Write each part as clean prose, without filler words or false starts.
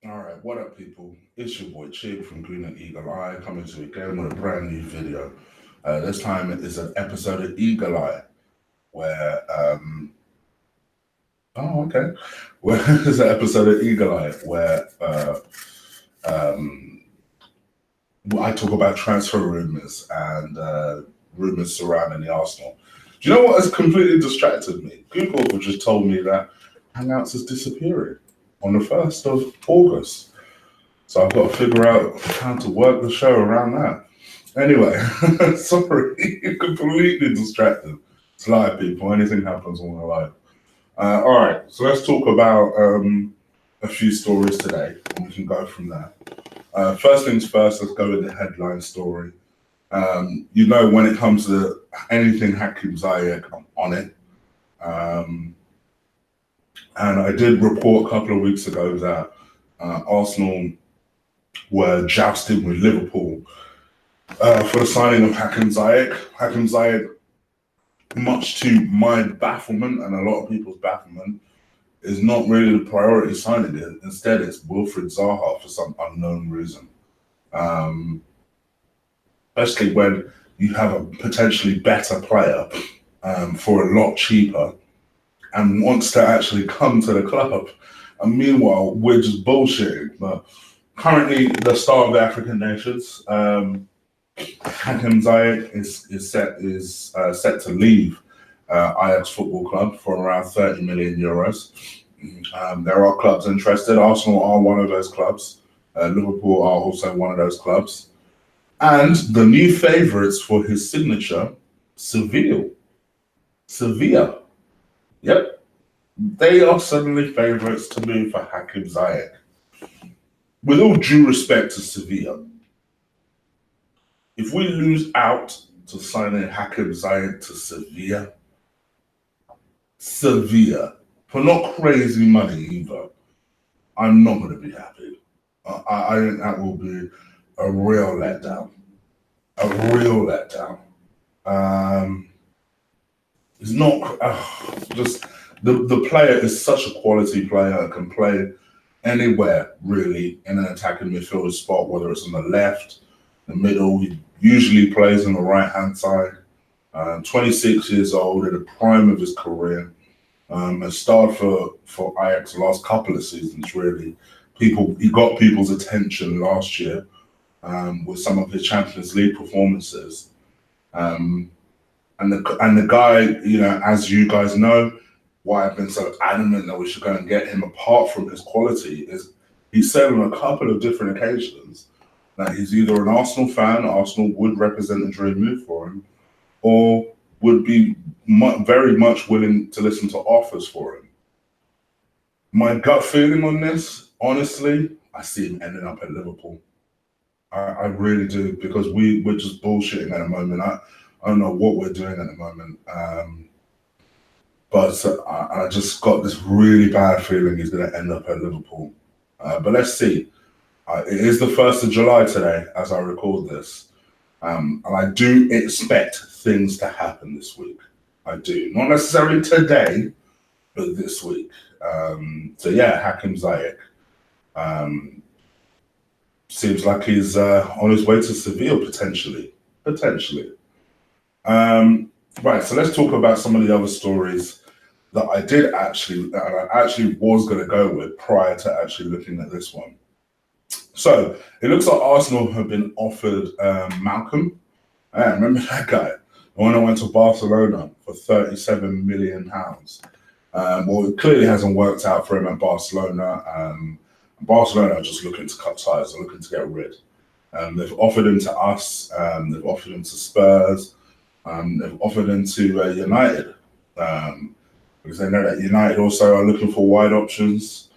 All right, what up, people? It's your boy Chig from Gooner Eagle Eye coming to you again with a brand new video. This time it is an episode of Eagle Eye where, oh, okay, where it's an episode of Eagle Eye where um, I talk about transfer rumours and rumours surrounding the Arsenal. Do you know what has completely distracted me? Google have just told me that Hangouts is disappearing on the 1st of August. So I've got to figure out how to work the show around that. Anyway, sorry, completely distracted. It's live, people. Anything happens on the live. All right, so let's talk about a few stories today, and we can go from there. First things first, let's go with the headline story. When it comes to anything Hakim Ziyech, I'm on it. And I did report a couple of weeks ago that Arsenal were jousting with Liverpool for the signing of Hakim Ziyech. Hakim Ziyech, much to my bafflement and a lot of people's bafflement, is not really the priority signing. Instead, it's Wilfried Zaha for some unknown reason. Especially when you have a potentially better player for a lot cheaper and wants to actually come to the club. And meanwhile, we're just bullshitting. But currently, the star of the African nations, Hakim Ziyech is set to leave Ajax Football Club for around 30 million euros. There are clubs interested. Arsenal are one of those clubs. Liverpool are also one of those clubs. And the new favourites for his signature, Sevilla. Yep. They are suddenly favourites to move for Hakim Ziyech. With all due respect to Sevilla, if we lose out to signing Hakim Ziyech to Sevilla, for not crazy money either, I'm not going to be happy. I think that will be a real letdown. It's not just the player is such a quality player, can play anywhere really in an attacking midfielder spot, whether it's on the left, the middle. He usually plays on the right hand side. 26 years old, in the prime of his career. Has starred for Ajax the last couple of seasons really. He got people's attention last year with some of his Champions League performances. And the guy, as you guys know, why I've been so adamant that we should go and get him, apart from his quality, is he said on a couple of different occasions that he's either an Arsenal fan, Arsenal would represent a dream move for him, or would be very much willing to listen to offers for him. My gut feeling on this, honestly, I see him ending up at Liverpool. I really do, because we're just bullshitting at the moment. I don't know what we're doing at the moment. But I just got this really bad feeling he's going to end up at Liverpool. But let's see. It is the 1st of July today, as I record this. And I do expect things to happen this week. I do. Not necessarily today, but this week. So yeah, Hakim Ziyech. Seems like he's on his way to Seville, potentially. Right, so let's talk about some of the other stories that I actually was going to go with prior to actually looking at this one. So it looks like Arsenal have been offered Malcom. I remember that guy, the one that went to Barcelona for £37 million. Well, it clearly hasn't worked out for him at Barcelona. Barcelona are just looking to cut ties, they're looking to get rid. They've offered him to us, they've offered him to Spurs, they've offered him to United. Because they know that United also are looking for wide options.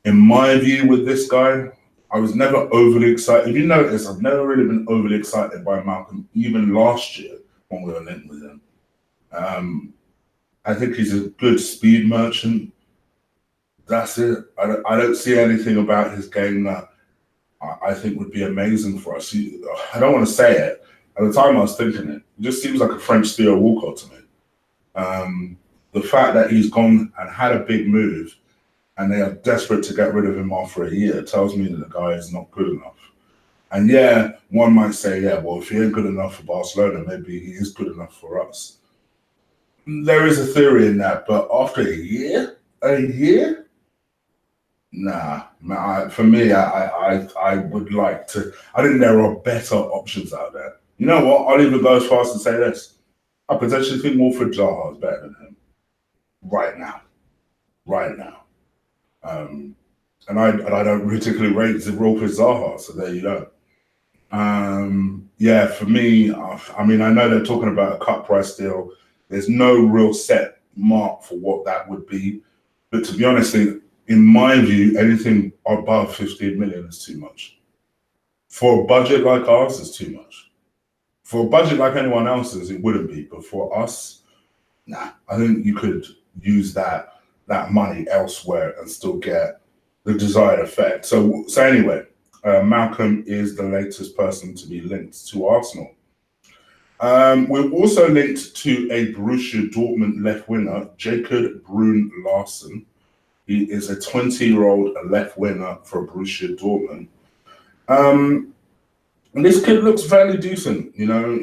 In my view with this guy, I was never overly excited. If you notice, I've never really been overly excited by Malcom, even last year when we were linked with him. I think he's a good speed merchant. That's it. I don't see anything about his game that I think would be amazing for us. I don't want to say it. At the time I was thinking it just seems like a French Theo Walcott to me. The fact that he's gone and had a big move and they are desperate to get rid of him after a year, it tells me that the guy is not good enough. And yeah, one might say, yeah, well, if he ain't good enough for Barcelona, maybe he is good enough for us. There is a theory in that, but after a year, nah. For me, I would like to. I think there are better options out there. You know what? I'll even go as far as to say this: I potentially think Wilfried Zaha is better than him right now. Right now. And I don't particularly rate Wilfried Zaha, so there you go. Yeah, for me, I mean, I know they're talking about a cut price deal. There's no real set mark for what that would be. But to be honest, in my view, anything above 15 million is too much. For a budget like ours, it's too much. For a budget like anyone else's, it wouldn't be. But for us, nah, I think you could use that money elsewhere and still get the desired effect. So anyway, Malcom is the latest person to be linked to Arsenal. We're also linked to a Borussia Dortmund left winger, Jacob Brun Larson. He is a 20-year-old left winger for Borussia Dortmund. And this kid looks fairly decent. You know,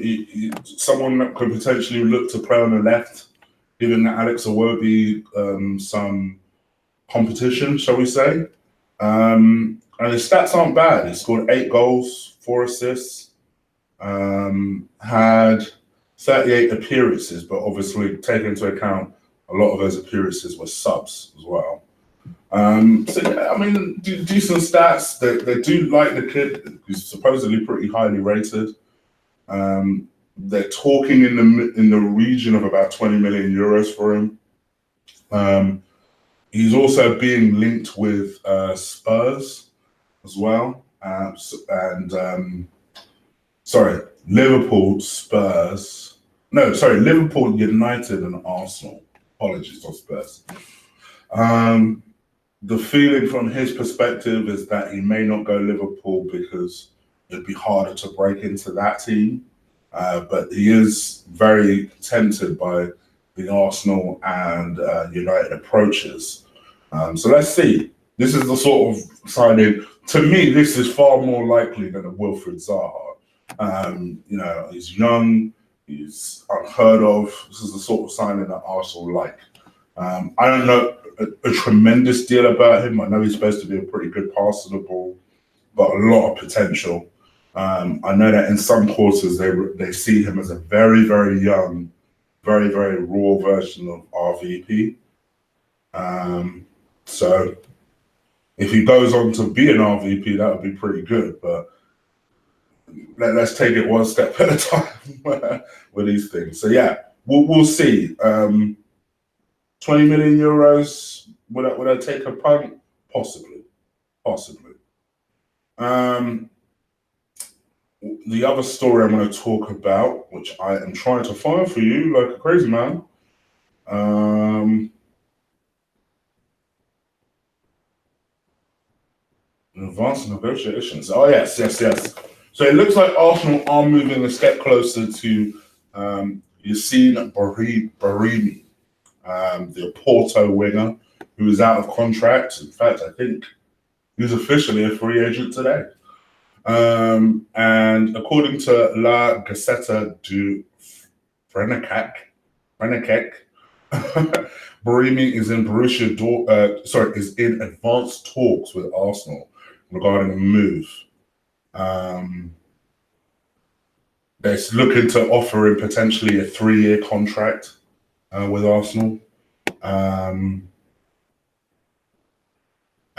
someone that could potentially look to play on the left, giving Alex Iwobi some competition, shall we say. And his stats aren't bad. He scored 8 goals, 4 assists. Had 38 appearances, but obviously take into account a lot of those appearances were subs as well. So yeah, I mean, decent stats. They do like the kid. He's supposedly pretty highly rated. They're talking in the region of about 20 million euros for him. He's also being linked with Spurs as well, Liverpool, Spurs. No, sorry, Liverpool, United, and Arsenal. Apologies for Spurs. The feeling from his perspective is that he may not go Liverpool because it'd be harder to break into that team. But he is very tempted by the Arsenal and United approaches. So let's see. This is the sort of signing. To me, this is far more likely than a Wilfried Zaha. You know, he's young, he's unheard of. This is the sort of signing that Arsenal like. I don't know a tremendous deal about him. I know he's supposed to be a pretty good passer of the ball, but a lot of potential. I know that in some quarters they see him as a very, very young, very, very raw version of RVP. So if he goes on to be an RVP, that would be pretty good. But let's take it one step at a time with these things. So yeah, we'll see. 20 million euros. Would I take a punt? Possibly. The other story I'm going to talk about, which I am trying to find for you like a crazy man. Advanced negotiations. Oh, yes. So it looks like Arsenal are moving a step closer to Yacine Brahimi, the Porto winger, who is out of contract. In fact, I think he's officially a free agent today. And according to La Gazzetta du Frenecac, Brahimi is in is in advanced talks with Arsenal regarding a move. They're looking to offer him potentially a 3-year contract with Arsenal.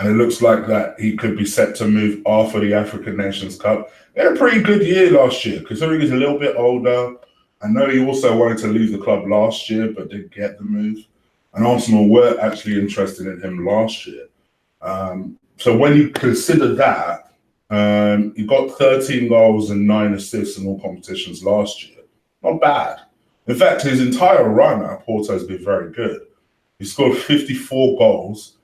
And it looks like that he could be set to move after the African Nations Cup. They had a pretty good year last year, considering he's a little bit older. I know he also wanted to leave the club last year, but didn't get the move. And Arsenal were actually interested in him last year. So when you consider that, he got 13 goals and 9 assists in all competitions last year. Not bad. In fact, his entire run at Porto has been very good. He scored 54 goals,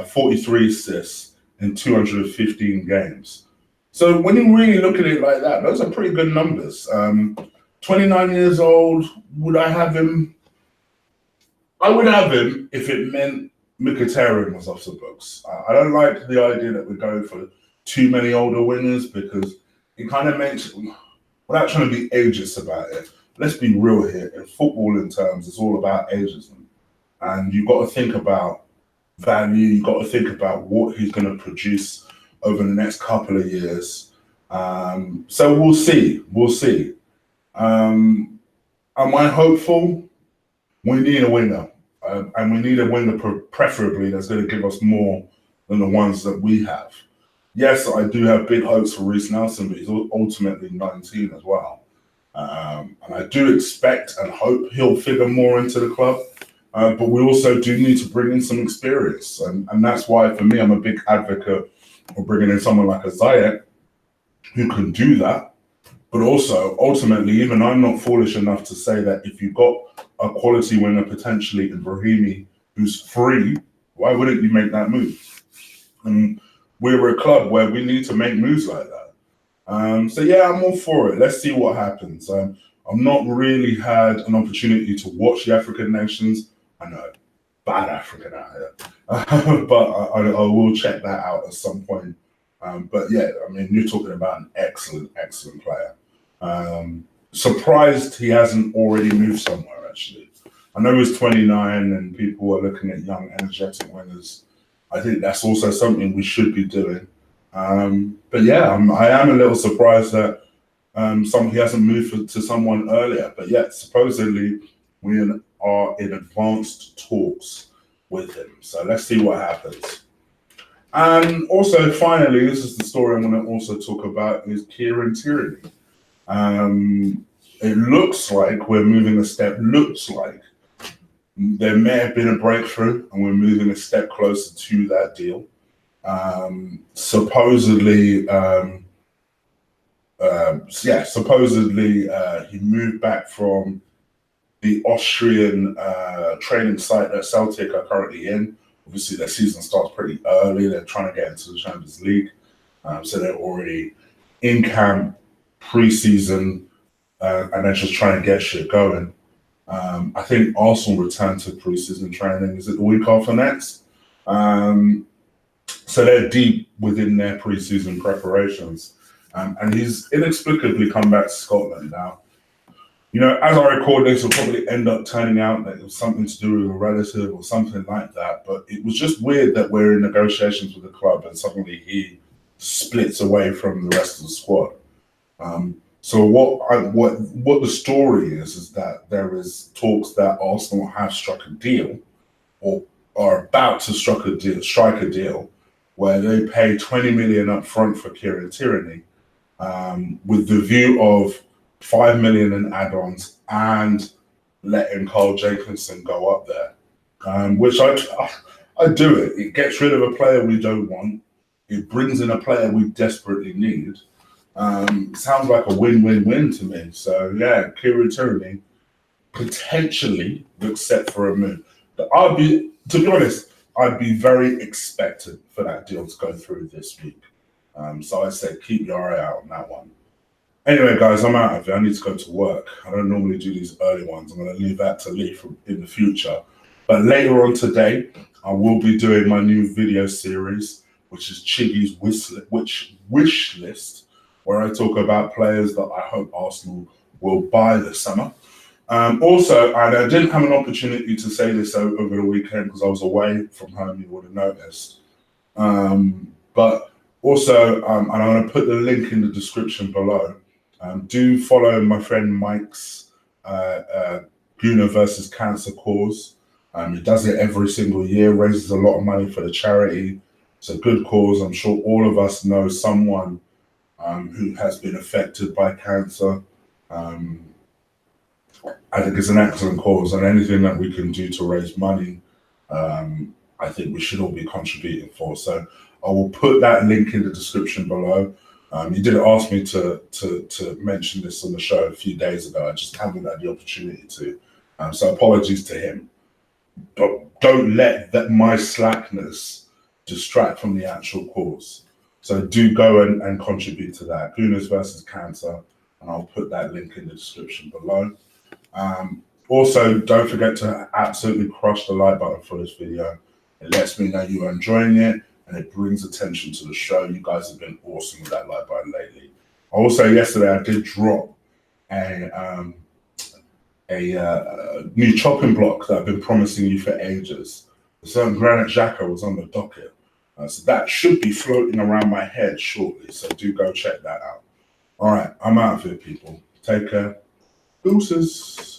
43 assists in 215 games. So when you really look at it like that, those are pretty good numbers. 29 years old, would I have him? I would have him if it meant Mkhitaryan was off the books. I don't like the idea that we're going for too many older wingers because it kind of makes, without trying to be ageist about it, let's be real here. In footballing terms, it's all about ageism. And you've got to think about value, you've got to think about what he's going to produce over the next couple of years. So we'll see. We'll see. Am I hopeful? We need a winger. And we need a winger preferably that's going to give us more than the ones that we have. Yes, I do have big hopes for Reiss Nelson, but he's ultimately 19 as well. And I do expect and hope he'll figure more into the club. But we also do need to bring in some experience. And that's why, for me, I'm a big advocate of bringing in someone like a Ziyech who can do that. But also, ultimately, even I'm not foolish enough to say that if you've got a quality winger potentially in Brahimi who's free, why wouldn't you make that move? And we're a club where we need to make moves like that. So yeah, I'm all for it. Let's see what happens. I've not really had an opportunity to watch the African nations. I know, bad African out here, but I will check that out at some point. But yeah, I mean, you're talking about an excellent, excellent player. Surprised he hasn't already moved somewhere, actually. I know he's 29 and people are looking at young, energetic winners. I think that's also something we should be doing. But yeah, I am a little surprised that he hasn't moved to someone earlier. But yeah, supposedly we are in advanced talks with him. So let's see what happens. And also, finally, this is the story I want to also talk about, is Kieran Tierney. It looks like we're moving a step, looks like there may have been a breakthrough and we're moving a step closer to that deal. Supposedly, he moved back from the Austrian training site that Celtic are currently in. Obviously, their season starts pretty early. They're trying to get into the Champions League. So they're already in camp, pre-season, and they're just trying to get shit going. I think Arsenal returned to pre-season training. Is it the week after next? So they're deep within their pre-season preparations. And he's inexplicably come back to Scotland now. You know, as I record this, will probably end up turning out that it was something to do with a relative or something like that. But it was just weird that we're in negotiations with the club and suddenly he splits away from the rest of the squad. So what the story is that there is talks that Arsenal have struck a deal or are about to strike a deal where they pay 20 million up front for Kieran Tierney, with the view of 5 million in add-ons and letting Carl Jenkinson go up there, which I do it. It gets rid of a player we don't want. It brings in a player we desperately need. Sounds like a win-win-win to me. So yeah, Kieran Tierney potentially looks set for a move. But to be honest, I'd be very expectant for that deal to go through this week. So I say keep your eye out on that one. Anyway, guys, I'm out of it. I need to go to work. I don't normally do these early ones. I'm going to leave that to Lee in the future. But later on today, I will be doing my new video series, which is Chiggy's wish list, where I talk about players that I hope Arsenal will buy this summer. Also, and I didn't have an opportunity to say this over the weekend because I was away from home, you would have noticed. But also, and I'm going to put the link in the description below. Do follow my friend Mike's Gooner versus Cancer cause. He does it every single year, raises a lot of money for the charity. It's a good cause. I'm sure all of us know someone who has been affected by cancer. I think it's an excellent cause, and anything that we can do to raise money, I think we should all be contributing for. So I will put that link in the description below. He did ask me to mention this on the show a few days ago. I just haven't had the opportunity to. So apologies to him. But don't let my slackness distract from the actual cause. So do go and contribute to that. Gooners versus Cancer, and I'll put that link in the description below. Also, don't forget to absolutely crush the like button for this video. It lets me know you're enjoying it, and it brings attention to the show. You guys have been awesome with that like button lately. Also, yesterday I did drop a new chopping block that I've been promising you for ages. A certain Granite Xhaka was on the docket. So that should be floating around my head shortly. So do go check that out. All right, I'm out of here, people. Take care. Deuces.